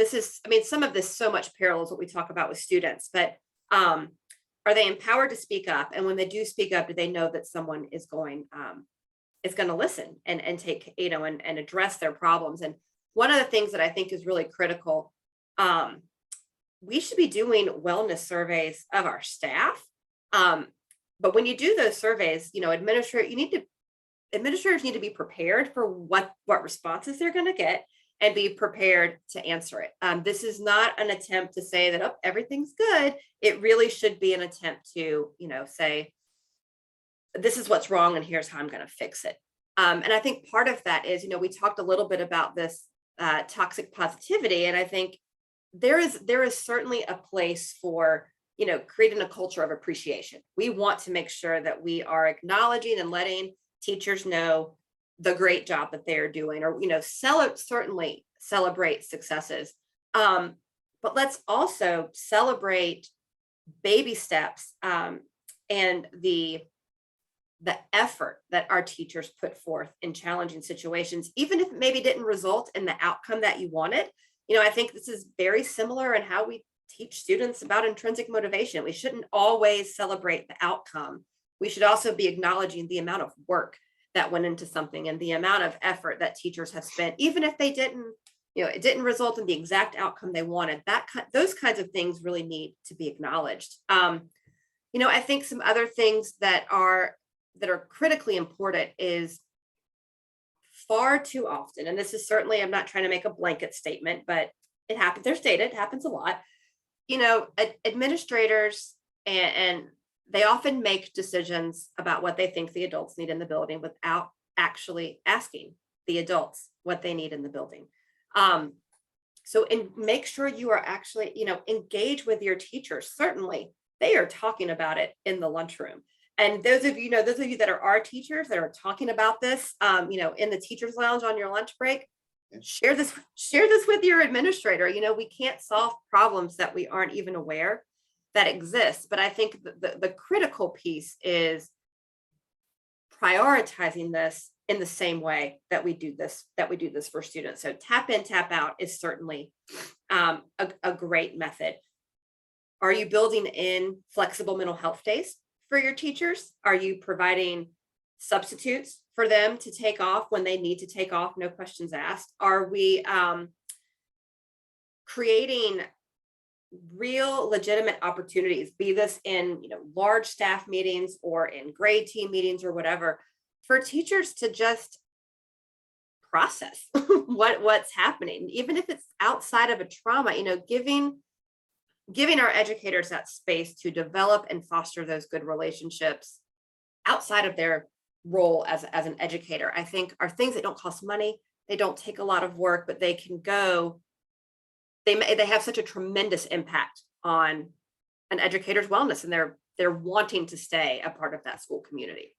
Some of this so much parallels what we talk about with students, but are they empowered to speak up? And when they do speak up, do they know that someone is going to listen and take, and address their problems? And one of the things that I think is really critical, we should be doing wellness surveys of our staff. But when you do those surveys, administrators need to be prepared for what responses they're going to get and be prepared to answer it. This is not an attempt to say that, oh, everything's good. It really should be an attempt to, say, this is what's wrong and here's how I'm going to fix it. And I think part of that is, we talked a little bit about this toxic positivity, and I think there is certainly a place for, creating a culture of appreciation. We want to make sure that we are acknowledging and letting teachers know the great job that they're doing, or, certainly celebrate successes. But let's also celebrate baby steps and the effort that our teachers put forth in challenging situations, even if it maybe didn't result in the outcome that you wanted. I think this is very similar in how we teach students about intrinsic motivation. We shouldn't always celebrate the outcome. We should also be acknowledging the amount of work that went into something and the amount of effort that teachers have spent, even if they didn't, it didn't result in the exact outcome they wanted. Those kinds of things really need to be acknowledged. I think some other things that are critically important is far too often, and this is certainly, I'm not trying to make a blanket statement, but it happens, there's data, it happens a lot. Administrators and they often make decisions about what they think the adults need in the building without actually asking the adults what they need in the building. So make sure you are actually, engage with your teachers. Certainly, they are talking about it in the lunchroom. And those of you that are our teachers that are talking about this, in the teachers' lounge on your lunch break, share this with your administrator. We can't solve problems that we aren't even aware that exist. But I think the critical piece is prioritizing this in the same way that we do this for students. So tap in, tap out is certainly a great method. Are you building in flexible mental health days for your teachers? Are you providing substitutes for them to take off when they need to take off, no questions asked? Are we creating real legitimate opportunities, be this in large staff meetings or in grade team meetings or whatever, for teachers to just process what's happening, even if it's outside of a trauma, giving our educators that space to develop and foster those good relationships outside of their role as an educator, I think are things that don't cost money. They don't take a lot of work, but they have such a tremendous impact on an educator's wellness, and they're wanting to stay a part of that school community.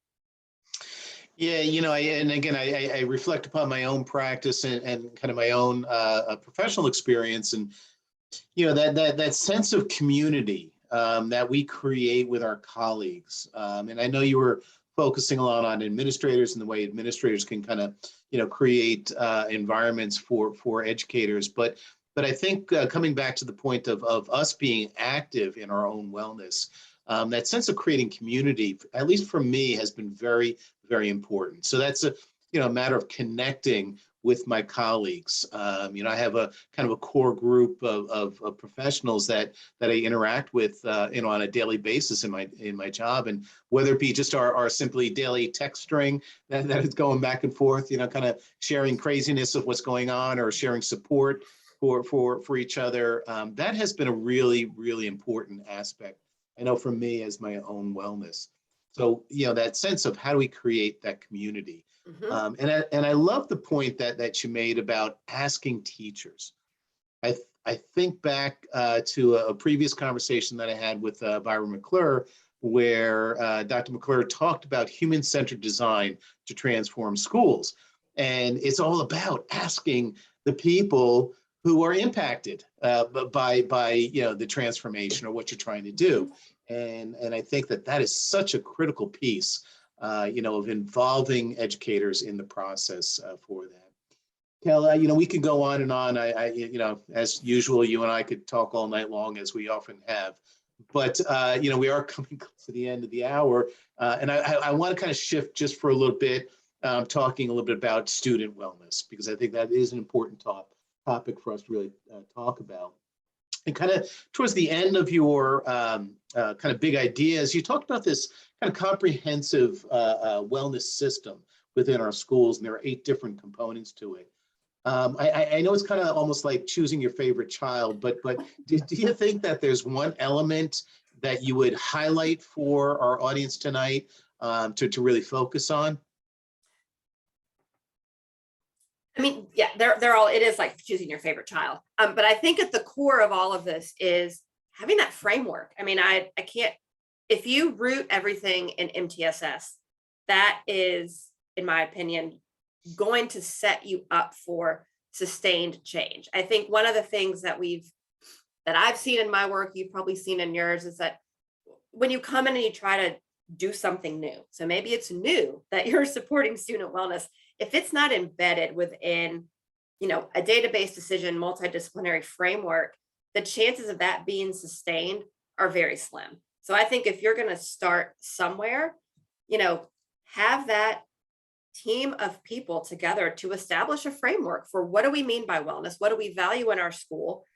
Yeah, I reflect upon my own practice and kind of my own professional experience, and that sense of community that we create with our colleagues. And I know you were focusing a lot on administrators and the way administrators can kind of create environments for educators, but I think coming back to the point of us being active in our own wellness, that sense of creating community, at least for me, has been very, very important. So that's a matter of connecting with my colleagues. I have a kind of a core group of professionals that I interact with on a daily basis in my job, and whether it be just our simply daily text string that is going back and forth, kind of sharing craziness of what's going on or sharing support for each other. That has been a really, really important aspect, I know, for me as my own wellness. So, that sense of how do we create that community? Mm-hmm. And I love the point that you made about asking teachers. I think back to a previous conversation that I had with Byron McClure, where Dr. McClure talked about human-centered design to transform schools. And it's all about asking the people who are impacted by the transformation or what you're trying to do. And I think that is such a critical piece, of involving educators in the process for that. Kelly, we could go on and on. As usual, you and I could talk all night long, as we often have. But we are coming to the end of the hour, and I want to kind of shift just for a little bit, talking a little bit about student wellness, because I think that is an important topic for us to really talk about. And kind of towards the end of your kind of big ideas, you talked about this kind of comprehensive wellness system within our schools, and there are 8 different components to it. I know it's kind of almost like choosing your favorite child, but do you think that there's one element that you would highlight for our audience tonight to really focus on? I mean, yeah, they're all, it is like choosing your favorite child. But I think at the core of all of this is having that framework. I mean, I can't, if you root everything in MTSS, that is, in my opinion, going to set you up for sustained change. I think one of the things that I've seen in my work, you've probably seen in yours, is that when you come in and you try to do something new, so maybe it's new that you're supporting student wellness, if it's not embedded within, a database decision, multidisciplinary framework, the chances of that being sustained are very slim. So I think if you're going to start somewhere, have that team of people together to establish a framework for what do we mean by wellness? What do we value in our school?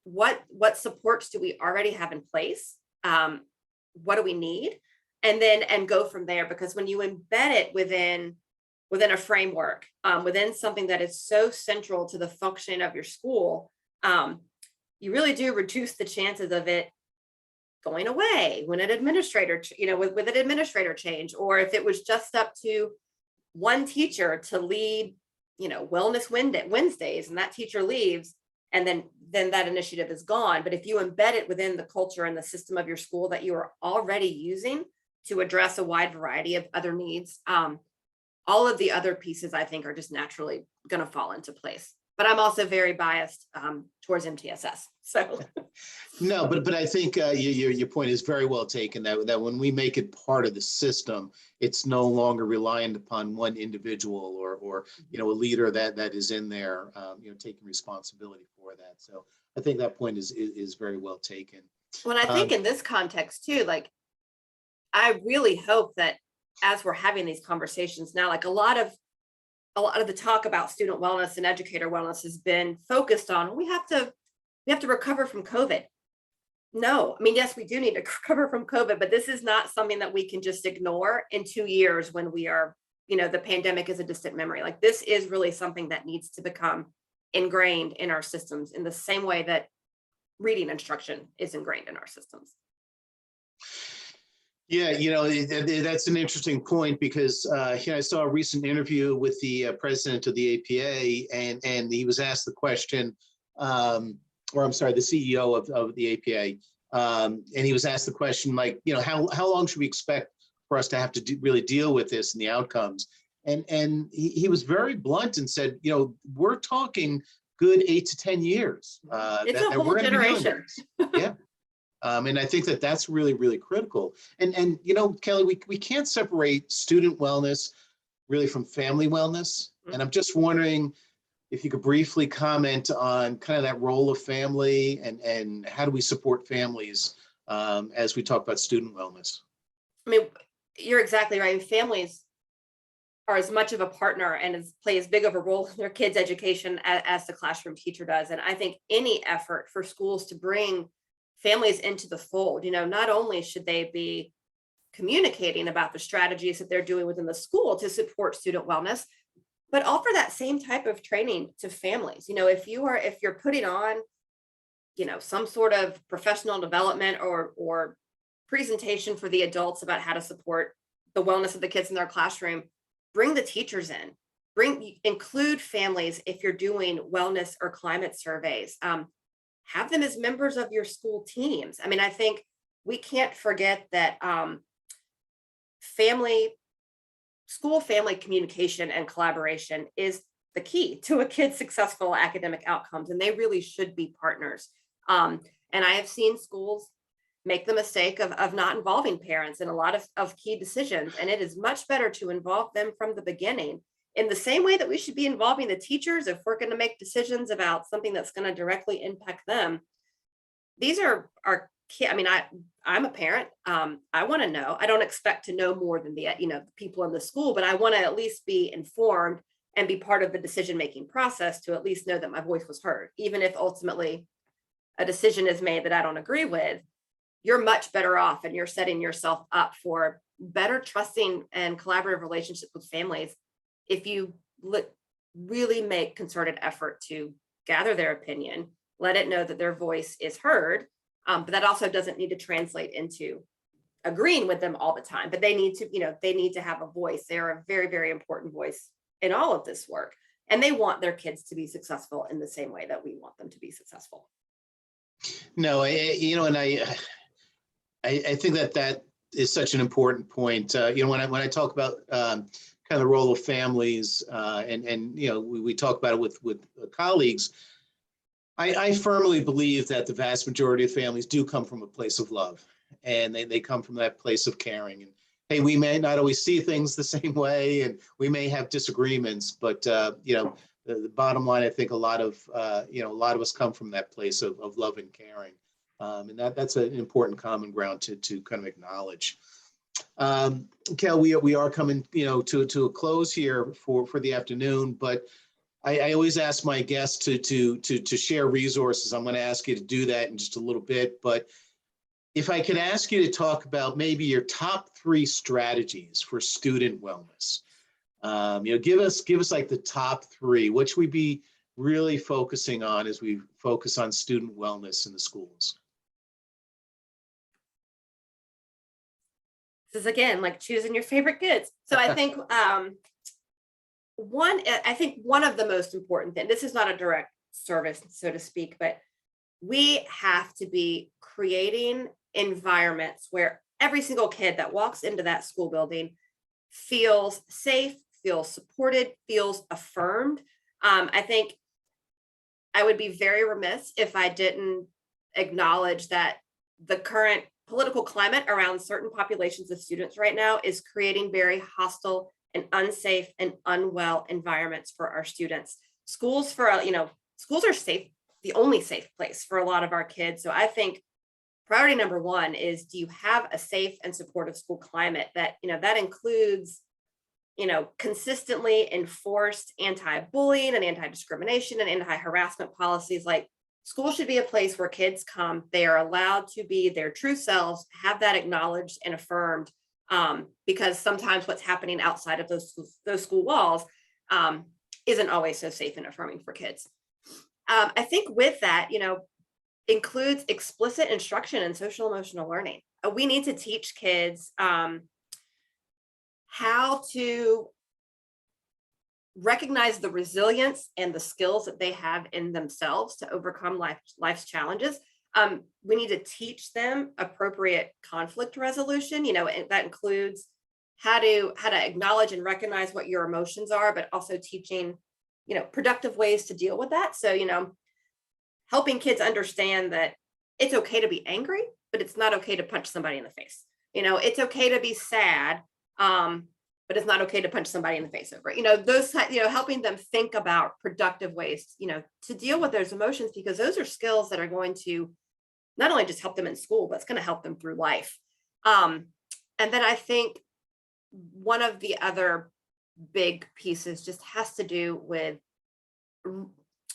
What supports do we already have in place? What do we need? And go from there, because when you embed it within a framework, within something that is so central to the functioning of your school, you really do reduce the chances of it going away when an administrator, with an administrator change, or if it was just up to one teacher to lead, wellness Wednesdays, and that teacher leaves, and then that initiative is gone. But if you embed it within the culture and the system of your school that you are already using to address a wide variety of other needs, all of the other pieces, I think, are just naturally going to fall into place. But I'm also very biased towards MTSS. So no, but I think your point is very well taken. That when we make it part of the system, it's no longer reliant upon one individual or a leader that is in there, taking responsibility for that. So I think that point is very well taken. When I think in this context too, like, I really hope that as we're having these conversations now, like a lot of the talk about student wellness and educator wellness has been focused on, we have to recover from COVID. No, I mean, yes, we do need to recover from COVID, but this is not something that we can just ignore in 2 years when we are, the pandemic is a distant memory. Like, this is really something that needs to become ingrained in our systems in the same way that reading instruction is ingrained in our systems. Yeah, that's an interesting point, because I saw a recent interview with the president of the APA, and he was asked the question, or I'm sorry, the CEO of the APA, and he was asked the question, like, how long should we expect for us to have to really deal with this and the outcomes? And he was very blunt and said, we're talking good 8 to 10 years. It's a whole generation. Yeah. And I think that's really, really critical. And Kelly, we can't separate student wellness really from family wellness. And I'm just wondering if you could briefly comment on kind of that role of family and how do we support families as we talk about student wellness? I mean, you're exactly right. Families are as much of a partner and play as big of a role in their kids' education as the classroom teacher does. And I think any effort for schools to bring families into the fold, not only should they be communicating about the strategies that they're doing within the school to support student wellness, but offer that same type of training to families. If you're putting on, some sort of professional development or presentation for the adults about how to support the wellness of the kids in their classroom, bring the teachers in, include families. If you're doing wellness or climate surveys, have them as members of your school teams. I mean, I think we can't forget that school family communication and collaboration is the key to a kid's successful academic outcomes, and they really should be partners. And I have seen schools make the mistake of not involving parents in a lot of key decisions, and it is much better to involve them from the beginning, in the same way that we should be involving the teachers if we're going to make decisions about something that's going to directly impact them. These are our kids. I mean, I'm a parent. I want to know. I don't expect to know more than the people in the school, but I want to at least be informed and be part of the decision-making process to at least know that my voice was heard, even if ultimately a decision is made that I don't agree with, you're much better off, and you're setting yourself up for better trusting and collaborative relationships with families if you really make concerted effort to gather their opinion, let it know that their voice is heard. But that also doesn't need to translate into agreeing with them all the time, but they need to, they need to have a voice. They're a very, very important voice in all of this work. And they want their kids to be successful in the same way that we want them to be successful. No, I think that is such an important point. When I talk about kind of the role of families, and we talk about it with colleagues, I firmly believe that the vast majority of families do come from a place of love, and they come from that place of caring. And hey, we may not always see things the same way, and we may have disagreements, but the bottom line, I think a lot of us come from that place of love and caring. And that's an important common ground to kind of acknowledge. Kel, we are coming, to a close here for the afternoon, but I always ask my guests to share resources. I'm going to ask you to do that in just a little bit, but if I could ask you to talk about maybe your top 3 strategies for student wellness, give us like the top 3. What should we be really focusing on as we focus on student wellness in the schools? This is again like choosing your favorite kids. So I think one of the most important things, this is not a direct service, so to speak, but we have to be creating environments where every single kid that walks into that school building feels safe, feels supported, feels affirmed. I think I would be very remiss if I didn't acknowledge that the current political climate around certain populations of students right now is creating very hostile and unsafe and unwell environments for our students. Schools are safe, the only safe place for a lot of our kids. So I think priority number 1 is, do you have a safe and supportive school climate that includes, consistently enforced anti-bullying and anti-discrimination and anti-harassment policies. Like, school should be a place where kids come, they are allowed to be their true selves, have that acknowledged and affirmed, because sometimes what's happening outside of those school walls isn't always so safe and affirming for kids. I think with that, includes explicit instruction in social emotional learning. We need to teach kids how to recognize the resilience and the skills that they have in themselves to overcome life's challenges. We need to teach them appropriate conflict resolution. And that includes how to acknowledge and recognize what your emotions are, but also teaching, productive ways to deal with that. So, helping kids understand that it's okay to be angry, but it's not okay to punch somebody in the face. It's okay to be sad, but it's not okay to punch somebody in the face over it. Helping them think about productive ways, to deal with those emotions, because those are skills that are going to not only just help them in school, but it's going to help them through life. And then I think one of the other big pieces just has to do with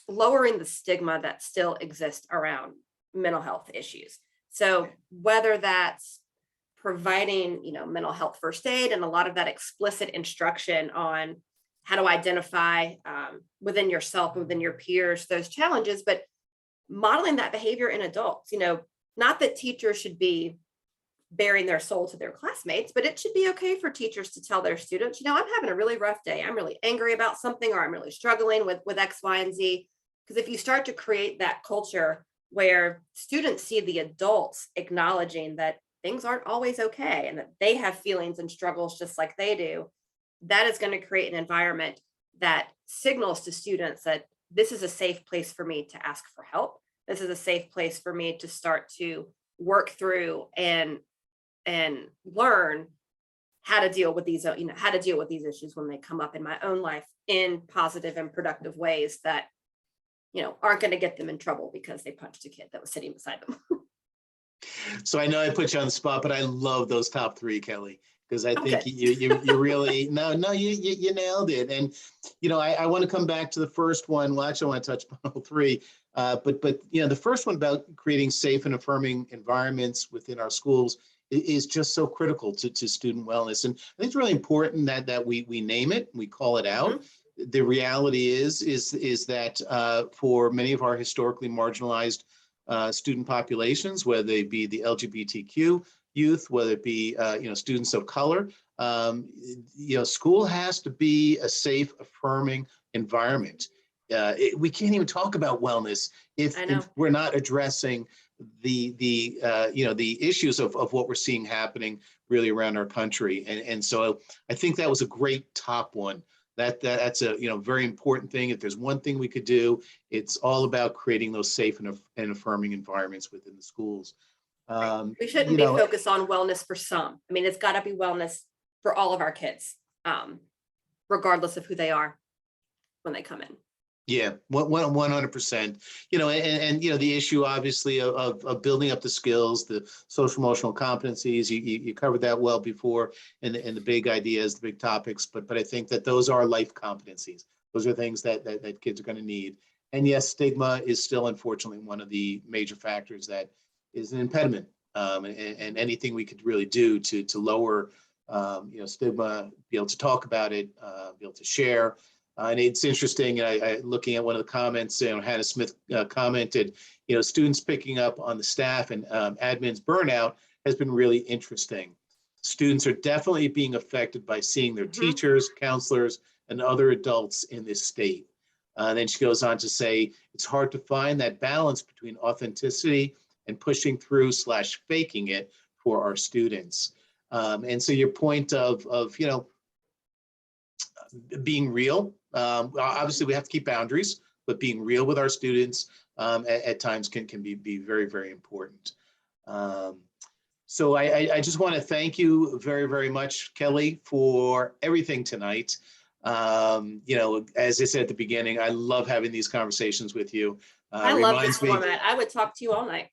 lowering the stigma that still exists around mental health issues. So whether that's providing, mental health first aid and a lot of that explicit instruction on how to identify within yourself, within your peers, those challenges, but modeling that behavior in adults. Not that teachers should be bearing their soul to their classmates, but it should be okay for teachers to tell their students, I'm having a really rough day. I'm really angry about something, or I'm really struggling with X, Y, and Z. Because if you start to create that culture where students see the adults acknowledging that things aren't always okay and that they have feelings and struggles just like they do, that is going to create an environment that signals to students that this is a safe place for me to ask for help. This is a safe place for me to start to work through and learn how to deal with these, how to deal with these issues when they come up in my own life in positive and productive ways that, aren't going to get them in trouble because they punched a kid that was sitting beside them. So I know I put you on the spot, but I love those top 3, Kelly. because I think Okay. you really, no, you nailed it. And, I want to come back to the first one. Well, actually, I want to touch on all three. But the first one about creating safe and affirming environments within our schools is just so critical to student wellness. And I think it's really important that we name it, we call it out. The reality is that for many of our historically marginalized student populations, whether they be the LGBTQ youth, whether it be students of color, school has to be a safe, affirming environment. We can't even talk about wellness if we're not addressing the issues of what we're seeing happening really around our country. And so I think that was a great top one. That's a very important thing. If there's one thing we could do, it's all about creating those safe and affirming environments within the schools. We shouldn't be focused on wellness for some. I mean, it's got to be wellness for all of our kids, regardless of who they are when they come in. Yeah, 100%. The issue obviously of building up the skills, the social emotional competencies. You covered that well before, and the big ideas, the big topics. But I think that those are life competencies. Those are things that kids are going to need. And yes, stigma is still unfortunately one of the major factors that is an impediment. And anything we could really do to lower stigma, be able to talk about it, be able to share. And it's interesting, I looking at one of the comments, Hannah Smith commented, students picking up on the staff and admin's burnout has been really interesting. Students are definitely being affected by seeing their teachers, counselors, and other adults in this state. Then she goes on to say, it's hard to find that balance between authenticity and pushing through / faking it for our students. And so your point of being real. Obviously, we have to keep boundaries, but being real with our students at times can be very, very important. So I just want to thank you very, very much, Kelly, for everything tonight. As I said at the beginning, I love having these conversations with you. I love this format. I would talk to you all night.